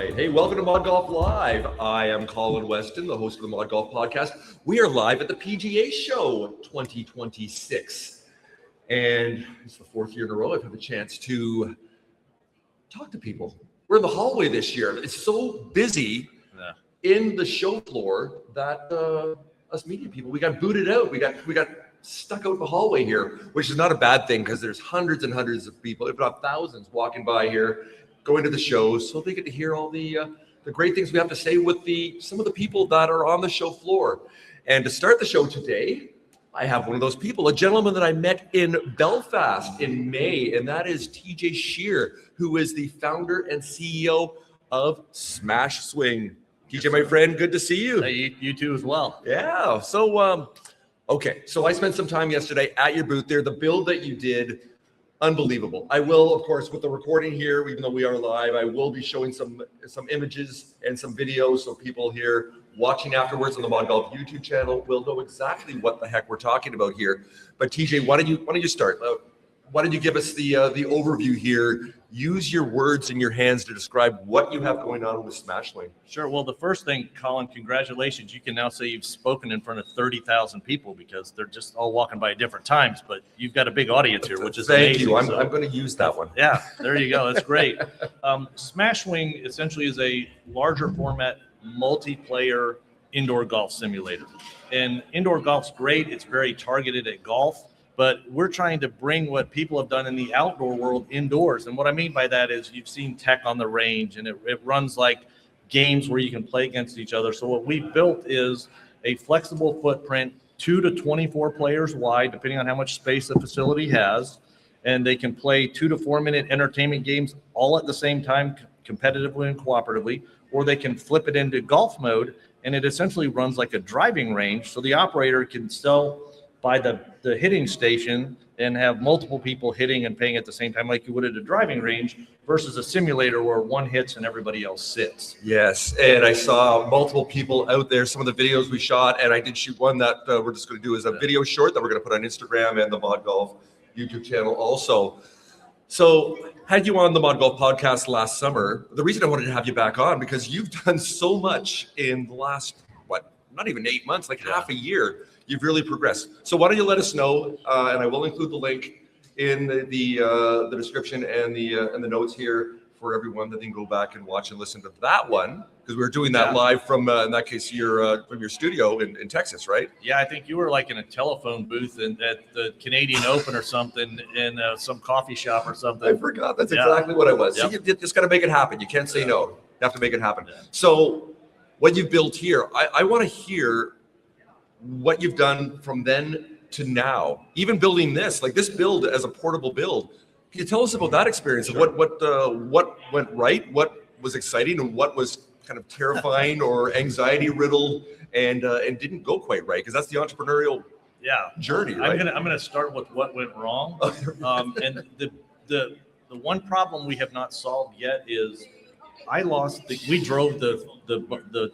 right. Hey, welcome to Mod Golf Live. I am Colin Weston, the host of the Mod Golf Podcast. We are live at the PGA Show 2026. And it's the fourth year in a row I've had the chance to talk to people. We're in the hallway this year. It's so busy in the show floor that us media people, we got booted out. We got stuck out in the hallway here, which is not a bad thing because there's hundreds and hundreds of people, if not thousands, walking by here, going to the shows, so they get to hear all the great things we have to say with some of the people that are on the show floor. And to start the show today, I have one of those people, a gentleman that I met in Belfast in May, and that is TJ Schier, who is the founder and CEO of SmashSwing. TJ, my friend, good to see you. Hey, you too as well. Yeah. So, okay. So I spent some time yesterday at your booth there. The build that you did, unbelievable. I will, of course, with the recording here, even though we are live, I will be showing some images and some videos so people here watching afterwards on the Mod Golf YouTube channel will know exactly what the heck we're talking about here. But TJ, why don't you start? Why don't you give us the overview here? Use your words and your hands to describe what you have going on with SmashSwing. Sure. Well, the first thing, Colin, congratulations. You can now say you've spoken in front of 30,000 people because they're just all walking by at different times, but you've got a big audience here, which is amazing. Thank you. I'm going to use that one. Yeah, there you go. That's great. SmashSwing essentially is a larger format, multiplayer indoor golf simulator. And indoor golf's great. It's very targeted at golf. But we're trying to bring what people have done in the outdoor world indoors. And what I mean by that is you've seen tech on the range, and it runs like games where you can play against each other. So what we built is a flexible footprint, 2 to 24 players wide, depending on how much space the facility has. And they can play 2 to 4 minute entertainment games all at the same time, competitively and cooperatively, or they can flip it into golf mode. And it essentially runs like a driving range. So the operator can still by the hitting station and have multiple people hitting and paying at the same time like you would at a driving range versus a simulator where one hits and everybody else sits. Yes, and I saw multiple people out there, some of the videos we shot, and I did shoot one that we're just going to do as a video short that we're going to put on Instagram and the Mod Golf YouTube channel also. So had you on the Mod Golf podcast last summer. The reason I wanted to have you back on because you've done so much in the last, not even 8 months, like half a year. You've really progressed. So why don't you let us know, and I will include the link in the description and the notes here for everyone that can go back and watch and listen to that one, because we're doing that live from, in that case, from your studio in Texas, right? Yeah, I think you were like in a telephone booth at the Canadian Open or something in some coffee shop or something. I forgot. That's exactly what I was. Yep. So you just got to make it happen. You can't say no. You have to make it happen. Yeah. So what you've built here, I want to hear what you've done from then to now, even building this build as a portable build. Can you tell us about that experience? Sure. What went right, what was exciting, and what was kind of terrifying or anxiety riddled and didn't go quite right? Because that's the entrepreneurial journey, right? I'm gonna start with what went wrong. And the one problem we have not solved yet is we drove the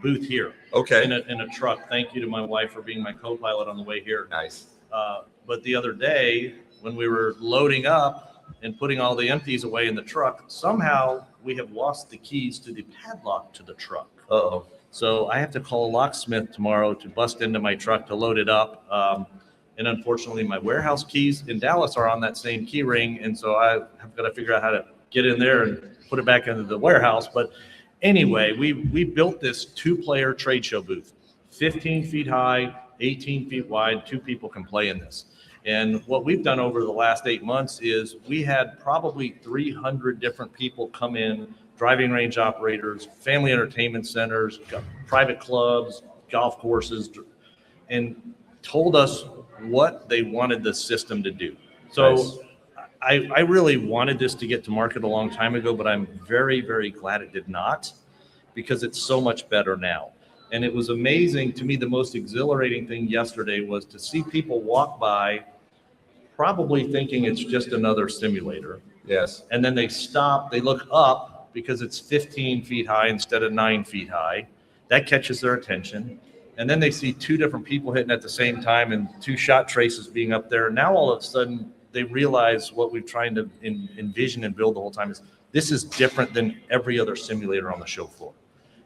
booth here. Okay. In a truck. Thank you to my wife for being my co-pilot on the way here. Nice. But the other day when we were loading up and putting all the empties away in the truck, somehow we have lost the keys to the padlock to the truck. Uh-oh. So I have to call a locksmith tomorrow to bust into my truck to load it up. And unfortunately my warehouse keys in Dallas are on that same key ring. And so I have got to figure out how to get in there and put it back into the warehouse. But anyway, we built this 2-player trade show booth, 15 feet high, 18 feet wide. 2 people can play in this. And what we've done over the last 8 months is we had probably 300 different people come in, driving range operators, family entertainment centers, private clubs, golf courses, and told us what they wanted the system to do. So nice. I really wanted this to get to market a long time ago, but I'm very, very glad it did not, because it's so much better now. And it was amazing to me. The most exhilarating thing yesterday was to see people walk by probably thinking it's just another simulator. Yes. And then they stop, they look up because it's 15 feet high instead of 9 feet high. That catches their attention. And then they see 2 different people hitting at the same time and 2 shot traces being up there. Now all of a sudden they realize what we've tried to envision and build the whole time is this is different than every other simulator on the show floor.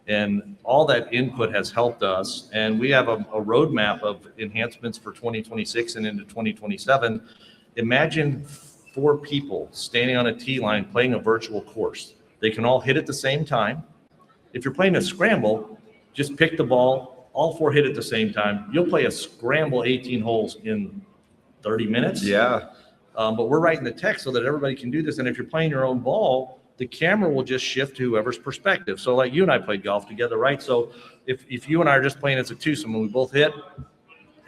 And all that input has helped us. And we have a roadmap of enhancements for 2026 and into 2027. Imagine 4 people standing on a tee line playing a virtual course. They can all hit at the same time. If you're playing a scramble, just pick the ball, all 4 hit at the same time. You'll play a scramble 18 holes in 30 minutes. Yeah. But we're writing the text so that everybody can do this. And if you're playing your own ball, the camera will just shift to whoever's perspective. So like you and I played golf together, right? So if you and I are just playing as a twosome and we both hit,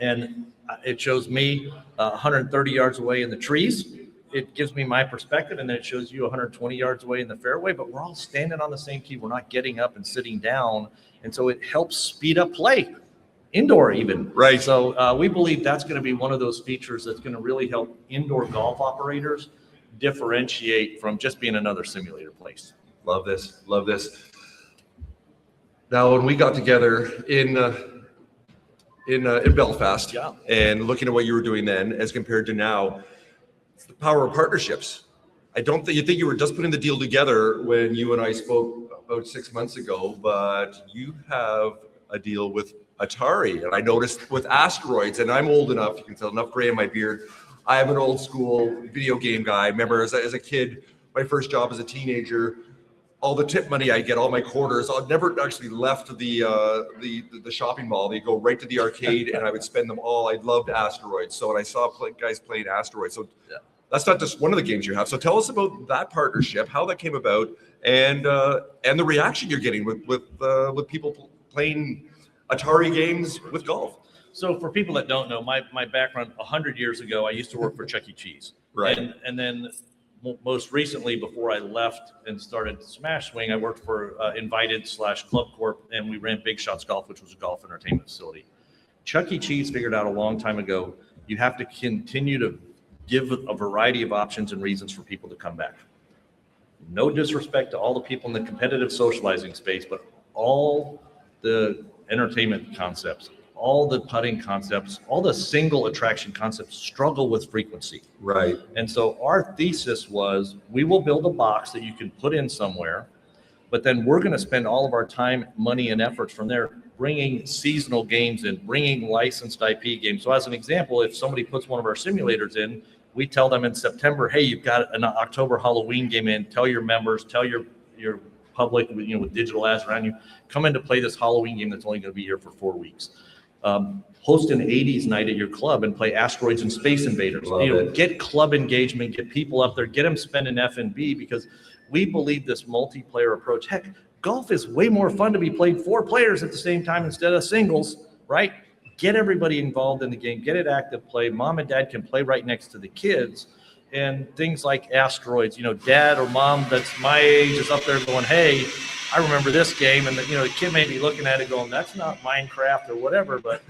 and it shows me 130 yards away in the trees, it gives me my perspective, and then it shows you 120 yards away in the fairway, but we're all standing on the same tee. We're not getting up and sitting down. And so it helps speed up play, indoor even. Right. So we believe that's going to be one of those features that's going to really help indoor golf operators differentiate from just being another simulator place. Love this. Love this. Now, when we got together in Belfast, Yeah. and looking at what you were doing then as compared to now, it's the power of partnerships. I don't think you were just putting the deal together when you and I spoke about 6 months ago, but you have a deal with Atari, and I noticed with Asteroids, and I'm old enough, you can tell enough gray in my beard. I am an old school video game guy. I remember as a kid, my first job as a teenager, all the tip money I get, all my quarters, I never actually left the shopping mall. They go right to the arcade, and I would spend them all. I loved Asteroids. So when I saw guys playing Asteroids, so yeah, that's not just one of the games you have. So tell us about that partnership, how that came about, and the reaction you're getting with people playing Atari games with golf. So for people that don't know, my background 100 years ago, I used to work for Chuck E. Cheese. Right. And then most recently, before I left and started SmashSwing, I worked for Invited/Club Corp, and we ran Big Shots Golf, which was a golf entertainment facility. Chuck E. Cheese figured out a long time ago, you have to continue to give a variety of options and reasons for people to come back. No disrespect to all the people in the competitive socializing space, but all the entertainment concepts, all the putting concepts, all the single attraction concepts struggle with frequency. Right. And so our thesis was, we will build a box that you can put in somewhere, but then we're going to spend all of our time, money, and efforts from there bringing seasonal games in, bringing licensed IP games. So as an example, if somebody puts one of our simulators in, we tell them in September, hey, you've got an October Halloween game in, tell your members, tell your public, with digital ads around you, come in to play this Halloween game that's only going to be here for 4 weeks. Host an 80s night at your club and play Asteroids and Space Invaders. Get club engagement, get people up there, get them spending F&B, because we believe this multiplayer approach. Heck, golf is way more fun to be played 4 players at the same time instead of singles, right? Get everybody involved in the game, get it active play. Mom and dad can play right next to the kids. And things like Asteroids, dad or mom that's my age is up there going, hey, I remember this game. And the kid may be looking at it going, that's not Minecraft or whatever. But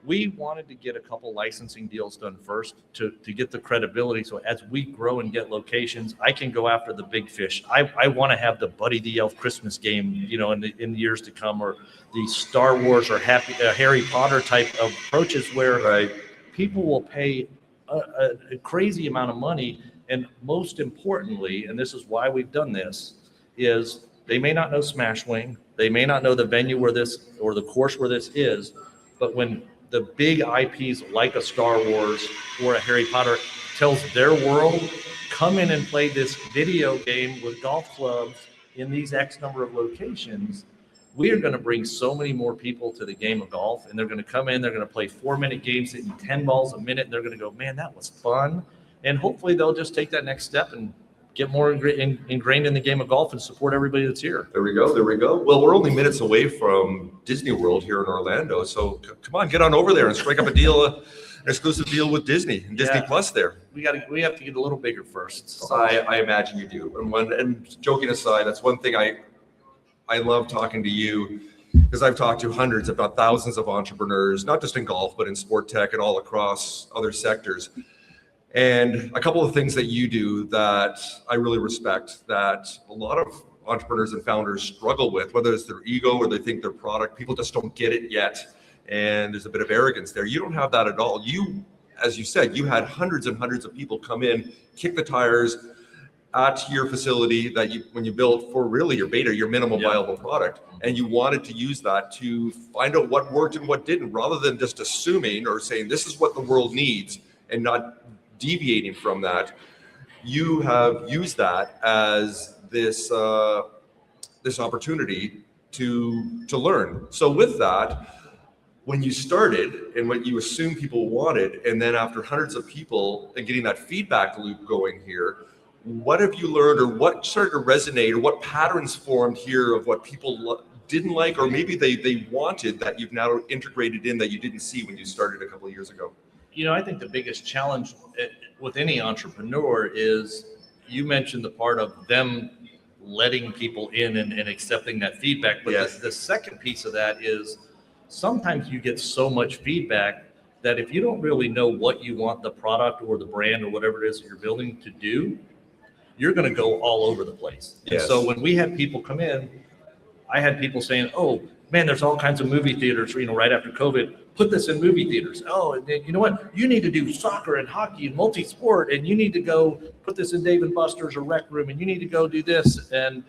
we wanted to get a couple licensing deals done first to get the credibility. So as we grow and get locations, I can go after the big fish. I want to have the Buddy the Elf Christmas game, in the years to come, or the Star Wars or Harry Potter type of approaches where people will pay a crazy amount of money. And most importantly, and this is why we've done this, is they may not know SmashSwing, they may not know the venue where this or the course where this is, but when the big IPs like a Star Wars or a Harry Potter tells their world, come in and play this video game with golf clubs in these X number of locations, we are going to bring so many more people to the game of golf, and they're going to come in, they're going to play 4-minute games, hitting 10 balls a minute, and they're going to go, man, that was fun. And hopefully they'll just take that next step and get more ingrained in the game of golf and support everybody that's here. There we go. Well, we're only minutes away from Disney World here in Orlando. So come on, get on over there and strike up an exclusive deal with Disney and Disney Plus there. We have to get a little bigger first. So. I imagine you do. And joking aside, that's one thing I love talking to you, because I've talked to hundreds, if not thousands, of entrepreneurs, not just in golf, but in sport tech and all across other sectors. And a couple of things that you do that I really respect, that a lot of entrepreneurs and founders struggle with, whether it's their ego or they think their product, people just don't get it yet. And there's a bit of arrogance there. You don't have that at all. You, as you said, you had hundreds and hundreds of people come in, kick the tires, at your facility that when you built for really your beta, your minimum viable product, and you wanted to use that to find out what worked and what didn't, rather than just assuming or saying this is what the world needs and not deviating from that. You have used that as this this opportunity to learn. So with that, when you started and what you assumed people wanted, and then after hundreds of people and getting that feedback loop going here, what have you learned, or what started to resonate, or what patterns formed here of what people didn't like, or maybe they wanted that you've now integrated in that you didn't see when you started a couple of years ago? You know, I think the biggest challenge with any entrepreneur is, you mentioned the part of them letting people in and accepting that feedback. But yes. the second piece of that is, sometimes you get so much feedback that if you don't really know what you want the product or the brand or whatever it is that you're building to do, you're going to go all over the place. Yes. And so when we had people come in, I had people saying, oh man, there's all kinds of movie theaters, right after COVID, put this in movie theaters. Oh, and then, you know what? You need to do soccer and hockey and multi-sport, and you need to go put this in Dave & Buster's or Rec Room, and you need to go do this. And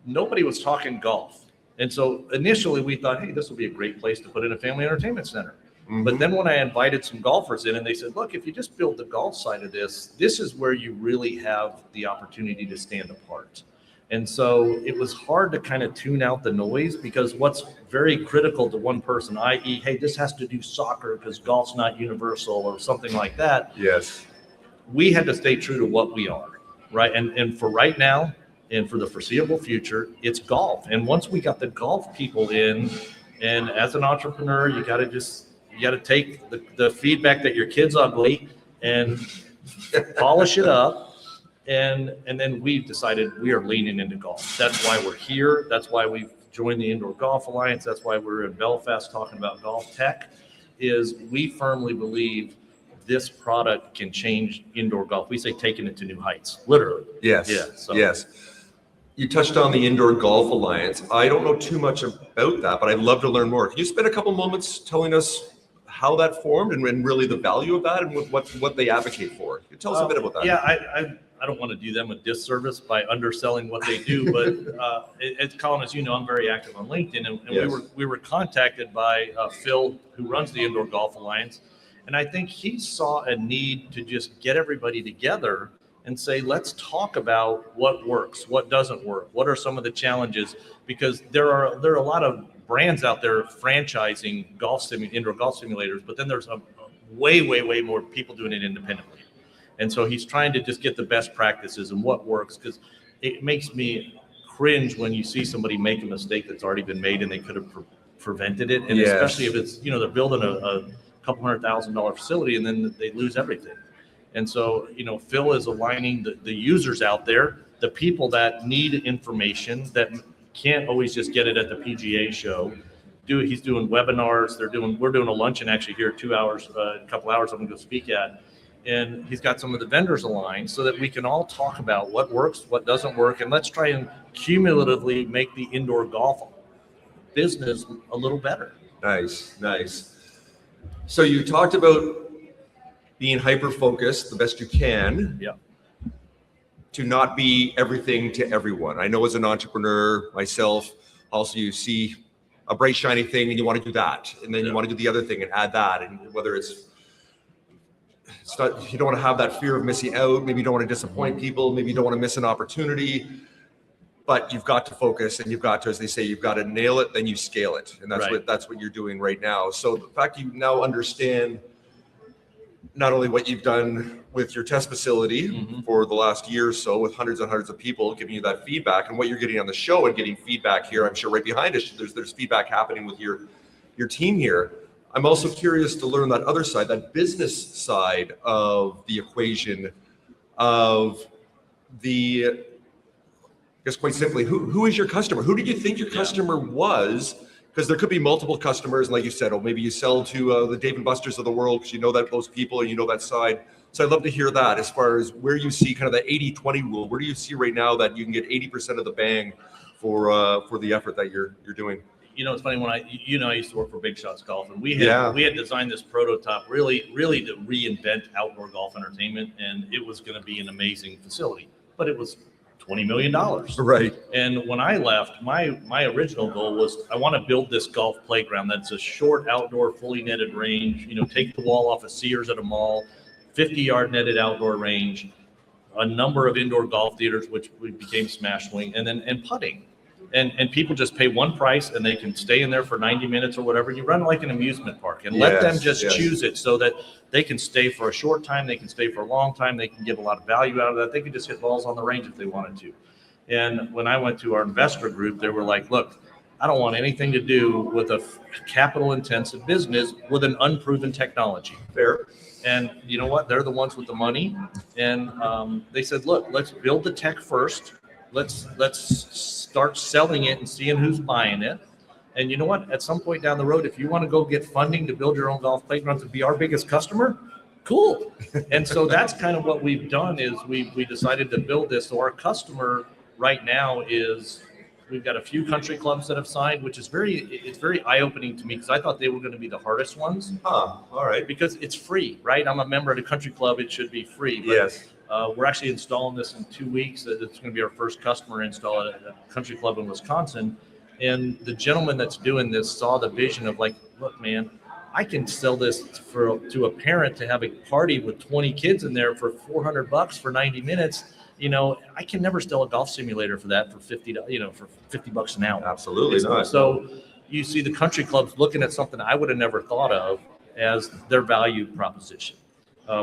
nobody was talking golf. And so initially we thought, hey, this will be a great place to put in a family entertainment center. Mm-hmm. But then when I invited some golfers in, and they said, look, if you just build the golf side of this is where you really have the opportunity to stand apart. And so it was hard to kind of tune out the noise, because what's very critical to one person, i.e., hey, this has to do soccer because golf's not universal or something like that. Yes. We had to stay true to what we are, right? And for right now and for the foreseeable future, it's golf. And once we got the golf people in, and as an entrepreneur, you got to take the feedback that your kid's ugly and polish it up. And then we've decided we are leaning into golf. That's why we're here. That's why we've joined the Indoor Golf Alliance. That's why we're in Belfast talking about golf tech, is we firmly believe this product can change indoor golf. We say taking it to new heights, literally. Yes. Yeah, so. Yes. You touched on the Indoor Golf Alliance. I don't know too much about that, but I'd love to learn more. Can you spend a couple moments telling us how that formed and really the value of that and what they advocate for? Can you tell us a bit about that? Yeah, I don't want to do them a disservice by underselling what they do, but it's Colin, as you know, I'm very active on LinkedIn, and yes. we were contacted by Phil, who runs the Indoor Golf Alliance, and I think he saw a need to just get everybody together and say, let's talk about what works, what doesn't work, what are some of the challenges, because there are a lot of brands out there franchising indoor golf simulators, but then there's a way more people doing it independently. And so he's trying to just get the best practices and what works, because it makes me cringe when you see somebody make a mistake that's already been made and they could have prevented it. And yes. Especially if it's, they're building a couple $100,000 facility and then they lose everything. And so, Phil is aligning the users out there, the people that need information that can't always just get it at the PGA show. He's doing webinars. We're doing a luncheon actually here, 2 hours, a couple hours I'm going to go speak at. And he's got some of the vendors aligned so that we can all talk about what works, what doesn't work, and let's try and cumulatively make the indoor golf business a little better. Nice. So you talked about being hyper-focused the best you can. Yeah. To not be everything to everyone. I know as an entrepreneur myself, also you see a bright, shiny thing and you want to do that. And then you want to do the other thing and add that. And whether it's not, you don't want to have that fear of missing out. Maybe you don't want to disappoint people. Maybe you don't want to miss an opportunity, but you've got to focus and you've got to, as they say, you've got to nail it, then you scale it. And that's what you're doing right now. So the fact you now understand not only what you've done with your test facility for the last year or so with hundreds and hundreds of people giving you that feedback, and what you're getting on the show and getting feedback here, I'm sure right behind us, there's feedback happening with your team here. I'm also curious to learn that other side, that business side of the equation of I guess quite simply, who is your customer? Who did you think your customer was? Because there could be multiple customers, and like you said, maybe you sell to the Dave & Buster's of the world because you know that those people and you know that side. So I'd love to hear that as far as where you see kind of the 80-20 rule. Where do you see right now that you can get 80% of the bang for the effort that you're doing? It's funny, when I used to work for Big Shots Golf, and we had designed this prototype really to reinvent outdoor golf entertainment, and it was going to be an amazing facility. but it was $20 million. Right. And when I left, my original goal was I want to build this golf playground that's a short outdoor fully netted range, take the wall off of Sears at a mall, 50-yard netted outdoor range, a number of indoor golf theaters, which became SmashSwing, and putting. And people just pay one price and they can stay in there for 90 minutes or whatever. You run like an amusement park and let them just choose it so that they can stay for a short time, they can stay for a long time, they can get a lot of value out of that. They can just hit balls on the range if they wanted to. And when I went to our investor group, they were like, look, I don't want anything to do with a capital intensive business with an unproven technology. Fair. And you know what? They're the ones with the money. And they said, look, let's build the tech first. Let's start selling it and seeing who's buying it. And you know what? At some point down the road, if you want to go get funding to build your own golf playground to be our biggest customer, cool. And so that's kind of what we've done is we decided to build this. So our customer right now is we've got a few country clubs that have signed, which is very eye-opening to me because I thought they were going to be the hardest ones. All right. Because it's free, right? I'm a member of the country club. It should be free. But Yes. we're actually installing this in 2 weeks. It's going to be our first customer install at a country club in Wisconsin. And the gentleman that's doing this saw the vision of like, look, man, I can sell this to a parent to have a party with 20 kids in there for $400 for 90 minutes. I can never sell a golf simulator for that for $50 an hour. Absolutely not. So you see the country clubs looking at something I would have never thought of as their value proposition.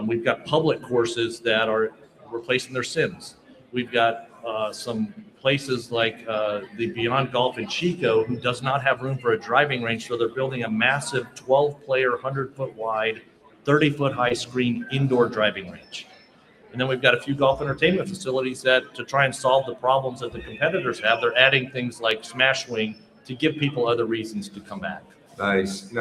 We've got public courses that are replacing their sims. We've got some places like the Beyond Golf in Chico who does not have room for a driving range, so they're building a massive 12-player, 100-foot wide, 30-foot high screen indoor driving range. And then we've got a few golf entertainment facilities that, to try and solve the problems that the competitors have, they're adding things like SmashSwing to give people other reasons to come back. Nice.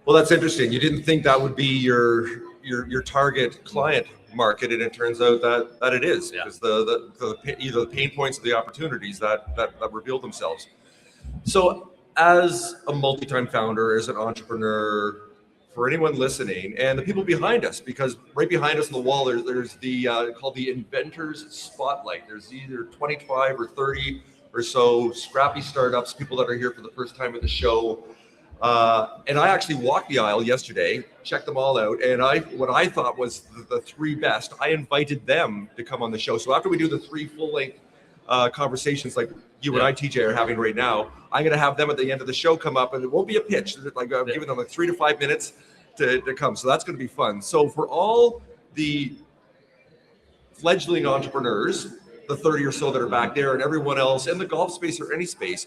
Well, that's interesting. You didn't think that would be your target client market, and it turns out that it is, because either the pain points or the opportunities that reveal themselves. So as a multi-time founder, as an entrepreneur, for anyone listening and the people behind us, because right behind us on the wall, there's the called the Inventors Spotlight. There's either 25 or 30 or so scrappy startups, people that are here for the first time at the show. And I actually walked the aisle yesterday, checked them all out, and what I thought was the three best, I invited them to come on the show. So after we do the 3 full-length conversations like you and I, TJ, are having right now, I'm going to have them at the end of the show come up, and it won't be a pitch. Like I'm giving them like 3 to 5 minutes to come. So that's going to be fun. So for all the fledgling entrepreneurs, the 30 or so that are back there, and everyone else in the golf space or any space,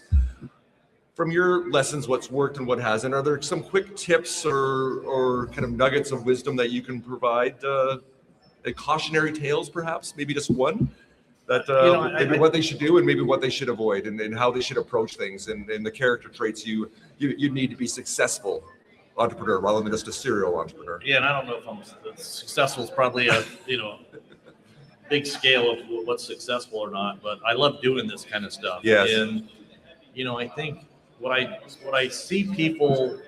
from your lessons, what's worked and what hasn't, are there some quick tips or kind of nuggets of wisdom that you can provide, cautionary tales perhaps, maybe just one, that maybe what they should do and maybe what they should avoid, and how they should approach things, and the character traits you need to be successful entrepreneur rather than just a serial entrepreneur? Yeah, and I don't know if I'm successful is probably a big scale of what's successful or not, but I love doing this kind of stuff. Yes. And I think what I see people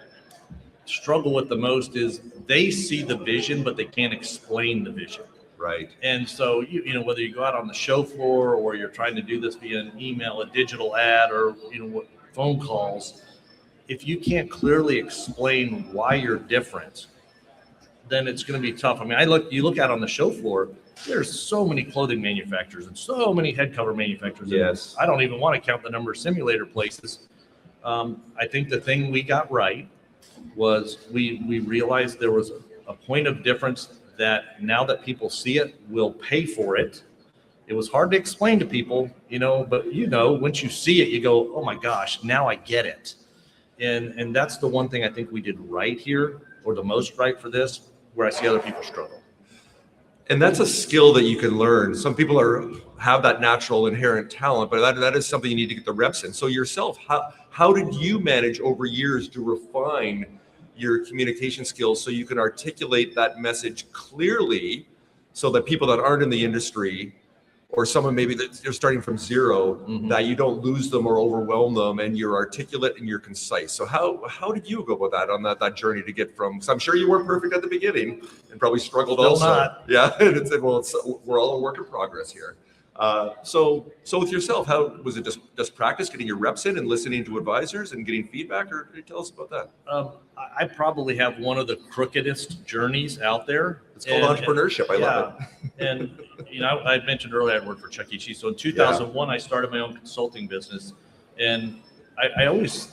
struggle with the most is they see the vision, but they can't explain the vision. Right. And so, whether you go out on the show floor or you're trying to do this via an email, a digital ad, or, phone calls, if you can't clearly explain why you're different, then it's going to be tough. I mean, you look out on the show floor, there's so many clothing manufacturers and so many head cover manufacturers. Yes. I don't even want to count the number of simulator places. I think the thing we got right was we realized there was a point of difference that now that people see it, we'll pay for it. It was hard to explain to people, but once you see it, you go, oh my gosh, now I get it. And that's the one thing I think we did right here, or the most right for this, where I see other people struggle. And that's a skill that you can learn. Some people have that natural inherent talent, but that is something you need to get the reps in. So yourself, how did you manage over years to refine your communication skills so you can articulate that message clearly, so that people that aren't in the industry, or someone maybe that you're starting from zero, that you don't lose them or overwhelm them, and you're articulate and you're concise? So how did you go about that on that journey to get from, because I'm sure you weren't perfect at the beginning and probably struggled Still also. not. Yeah, we're all a work in progress here. So with yourself, how was it? Just practice, getting your reps in and listening to advisors and getting feedback, or tell us about that? I probably have one of the crookedest journeys out there. It's called entrepreneurship. I love it. And I mentioned earlier I worked for Chuck E. Cheese. So in 2001, I started my own consulting business, and I always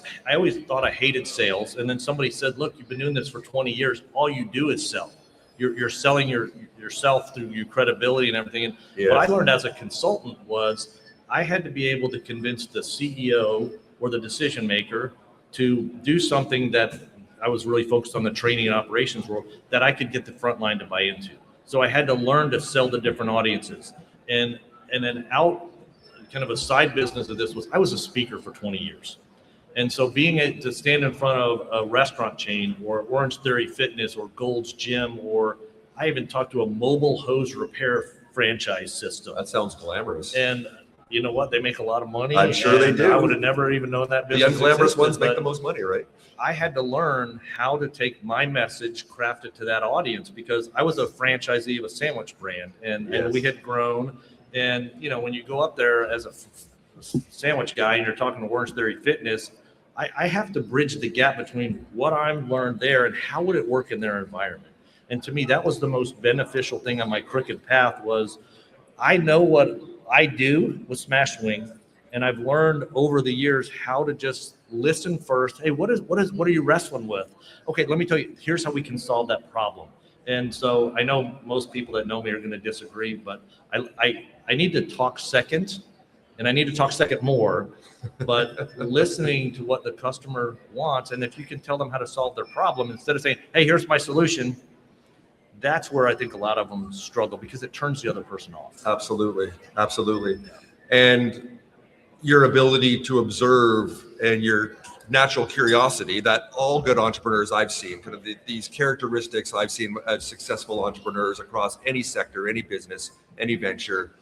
thought I hated sales. And then somebody said, "Look, you've been doing this for 20 years. All you do is sell. You're selling yourself through your credibility and everything." And what I learned as a consultant was I had to be able to convince the CEO or the decision maker to do something that I was really focused on, the training and operations world, that I could get the front line to buy into. So I had to learn to sell to different audiences. And then out, kind of a side business of this was I was a speaker for 20 years. And so being able to stand in front of a restaurant chain or Orange Theory Fitness or Gold's Gym, or I even talked to a mobile hose repair franchise system. That sounds glamorous. And you know what? They make a lot of money. I'm sure they do. I would have never even known that business. The unglamorous ones make the most money, right? I had to learn how to take my message, craft it to that audience, because I was a franchisee of a sandwich brand, and we had grown. And when you go up there as a sandwich guy and you're talking to Orange Theory Fitness, I have to bridge the gap between what I've learned there and how would it work in their environment. And to me, that was the most beneficial thing on my crooked path. Was I know what I do with SmashSwing, and I've learned over the years how to just listen first. Hey, what are you wrestling with? Okay, let me tell you, here's how we can solve that problem. And so I know most people that know me are going to disagree, but I need to talk second, and I need to talk second more, but listening to what the customer wants. And if you can tell them how to solve their problem instead of saying, hey, here's my solution, that's where I think a lot of them struggle, because it turns the other person off. Absolutely. And your ability to observe and your natural curiosity that all good entrepreneurs I've seen, kind of these characteristics I've seen as successful entrepreneurs across any sector, any business, any venture.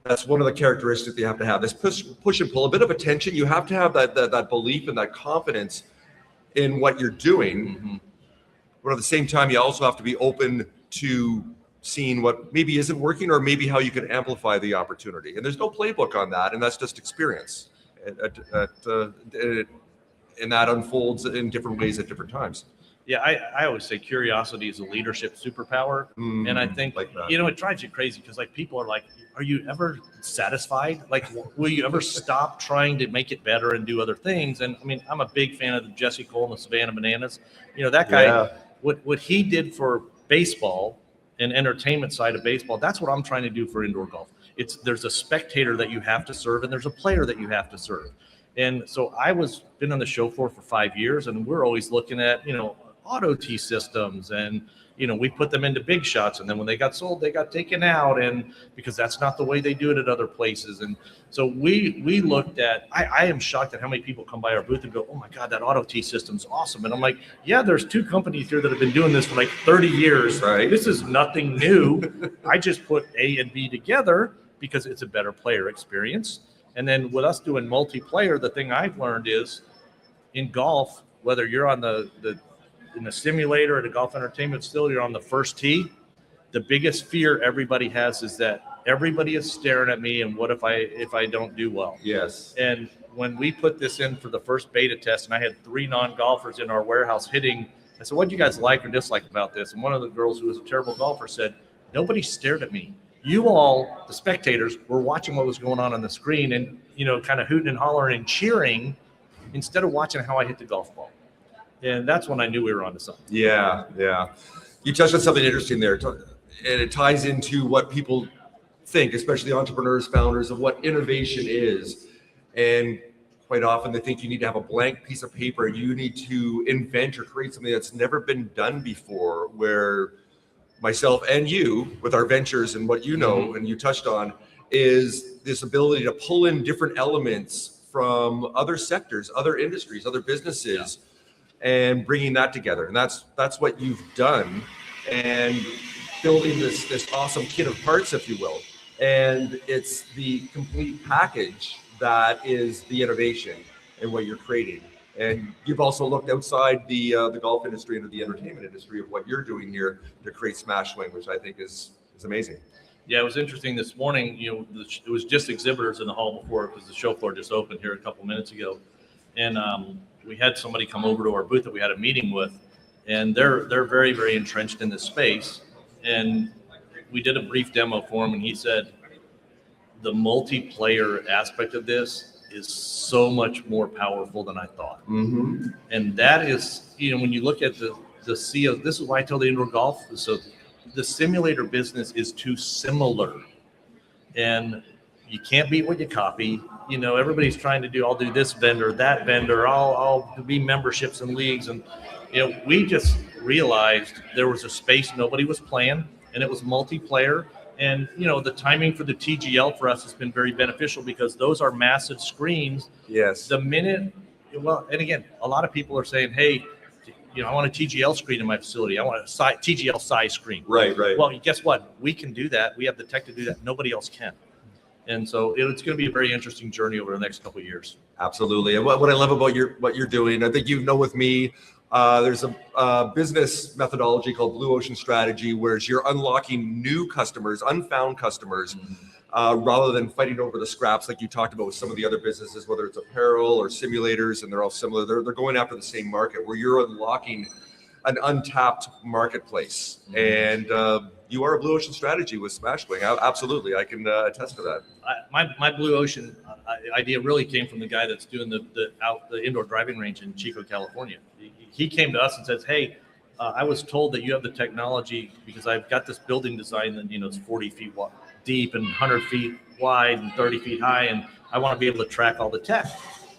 That's one of the characteristics you have to have. This push and pull, a bit of attention. You have to have that belief and that confidence in what you're doing. Mm-hmm. But at the same time, you also have to be open to seeing what maybe isn't working, or maybe how you can amplify the opportunity. And there's no playbook on that, and that's just experience. And that unfolds in different ways at different times. Yeah, I always say curiosity is a leadership superpower. And I think, like it drives you crazy, because people are like, are you ever satisfied? Like, will you ever stop trying to make it better and do other things? And I mean, I'm a big fan of the Jesse Cole and the Savannah Bananas. That guy, what he did for baseball and entertainment side of baseball, that's what I'm trying to do for indoor golf. There's a spectator that you have to serve, and there's a player that you have to serve. And so been on the show floor for 5 years, and we're always looking at, auto tee systems, and, we put them into big shots. And then when they got sold, they got taken out, and because that's not the way they do it at other places. And so we looked at, I am shocked at how many people come by our booth and go, oh my God, that auto tee system's awesome. And I'm like, yeah, there's 2 companies here that have been doing this for like 30 years. Right. This is nothing new. I just put A and B together because it's a better player experience. And then with us doing multiplayer, the thing I've learned is in golf, whether you're on in the simulator at a golf entertainment facility, you're on the first tee, the biggest fear everybody has is that everybody is staring at me, and what if I don't do well? Yes. And when we put this in for the first beta test, and I had 3 non-golfers in our warehouse hitting, I said, what do you guys like or dislike about this? And one of the girls who was a terrible golfer said, nobody stared at me. You all, the spectators, were watching what was going on the screen and, kind of hooting and hollering and cheering instead of watching how I hit the golf ball. And that's when I knew we were onto something. Yeah. You touched on something interesting there, and it ties into what people think, especially entrepreneurs, founders, of what innovation is. And quite often they think you need to have a blank piece of paper. You need to invent or create something that's never been done before, where myself and you, with our ventures and what and you touched on, is this ability to pull in different elements from other sectors, other industries, other businesses, and bringing that together. And that's what you've done, and building this awesome kit of parts, if you will. And it's the complete package that is the innovation and what you're creating. And you've also looked outside the golf industry and the entertainment industry of what you're doing here to create SmashSwing, which I think is amazing. Yeah, it was interesting this morning. It was just exhibitors in the hall before because the show floor just opened here a couple minutes ago, and we had somebody come over to our booth that we had a meeting with, and they're very, very entrenched in this space, and we did a brief demo for him, and he said the multiplayer aspect of this is so much more powerful than I thought. Mm-hmm. And that is, when you look at the CEO, this is why I tell the indoor golf. So the simulator business is too similar, and you can't beat what you copy. Everybody's trying to do, I'll do this vendor, that vendor, I'll be memberships and leagues. And, we just realized there was a space nobody was playing, and it was multiplayer. And, the timing for the TGL for us has been very beneficial because those are massive screens. Yes. The minute, and again, a lot of people are saying, hey, I want a TGL screen in my facility. I want a TGL size screen. Right. Well, guess what? We can do that. We have the tech to do that. Nobody else can. And so it's going to be a very interesting journey over the next couple of years. Absolutely. And what I love about what you're doing, I think with me, there's a business methodology called Blue Ocean Strategy, where you're unlocking new customers, unfound customers, rather than fighting over the scraps like you talked about with some of the other businesses, whether it's apparel or simulators, and they're all similar. They're going after the same market, where you're unlocking an untapped marketplace. And you are a Blue Ocean Strategy with SmashSwing. Absolutely, I can attest to that. My Blue Ocean idea really came from the guy that's doing the indoor driving range in Chico, California. He came to us and says, hey, I was told that you have the technology because I've got this building design that, it's 40 feet deep and 100 feet wide and 30 feet high, and I want to be able to track all the tech.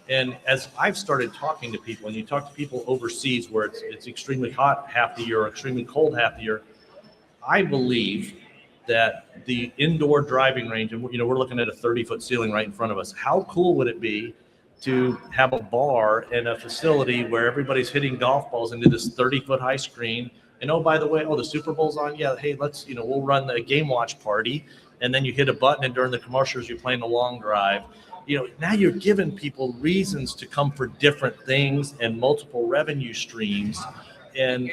And as I've started talking to people, and you talk to people overseas where it's extremely hot half the year or extremely cold half the year, I believe that the indoor driving range, and we're looking at a 30-foot ceiling right in front of us. How cool would it be to have a bar and a facility where everybody's hitting golf balls into this 30-foot high screen? And by the way, the Super Bowl's on. Yeah, hey, let's we'll run a game watch party, and then you hit a button, and during the commercials you're playing a long drive. Now you're giving people reasons to come for different things and multiple revenue streams. And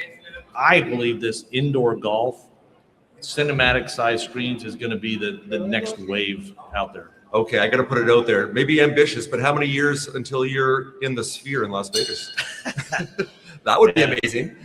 I believe this indoor golf cinematic size screens is going to be the next wave out there. Okay, I got to put it out there. Maybe ambitious, but how many years until you're in the Sphere in Las Vegas? That would be amazing.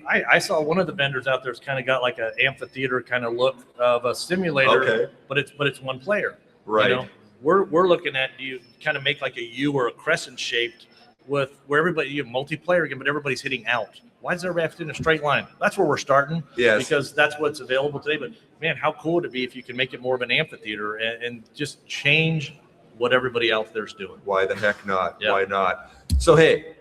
I saw one of the vendors out there's kind of got like an amphitheater kind of look of a simulator, okay, but it's one player. Right. We're looking at, do you kind of make like a U or a crescent shaped with where everybody, you have multiplayer again, but everybody's hitting out. Why does everybody have to do in a straight line? That's where we're starting. Yes. Because that's what's available today. But man, how cool would it be if you can make it more of an amphitheater and just change what everybody out there's doing? Why the heck not? Yeah. Why not? So, hey,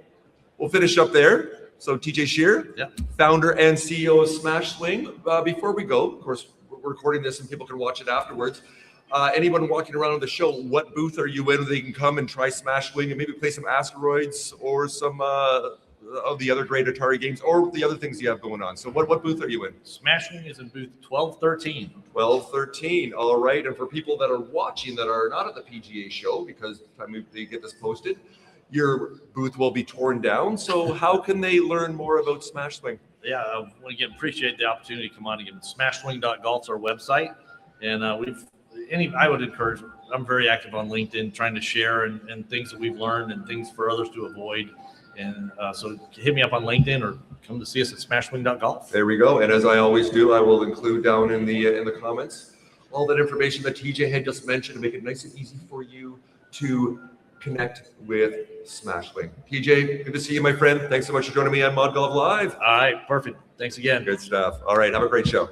we'll finish up there. So TJ Schier, yeah, founder and CEO of SmashSwing. Before we go, of course, we're recording this and people can watch it afterwards. Anyone walking around the show, what booth are you in? They can come and try SmashSwing and maybe play some Asteroids or some of the other great Atari games or the other things you have going on. So what booth are you in? SmashSwing is in booth 1213. 1213. All right. And for people that are watching that are not at the PGA show, because by the time they get this posted, your booth will be torn down. So how can they learn more about SmashSwing? Yeah, I want to again appreciate the opportunity to come on again. SmashSwing.golf's our website, and I would encourage. I'm very active on LinkedIn, trying to share and things that we've learned and things for others to avoid. And so hit me up on LinkedIn or come to see us at SmashSwing.golf. There we go. And as I always do, I will include down in the comments all that information that TJ had just mentioned to make it nice and easy for you to connect with SmashSwing. TJ, good to see you, my friend. Thanks so much for joining me on Mod Golf Live. All right, perfect. Thanks again. Good stuff. All right, have a great show.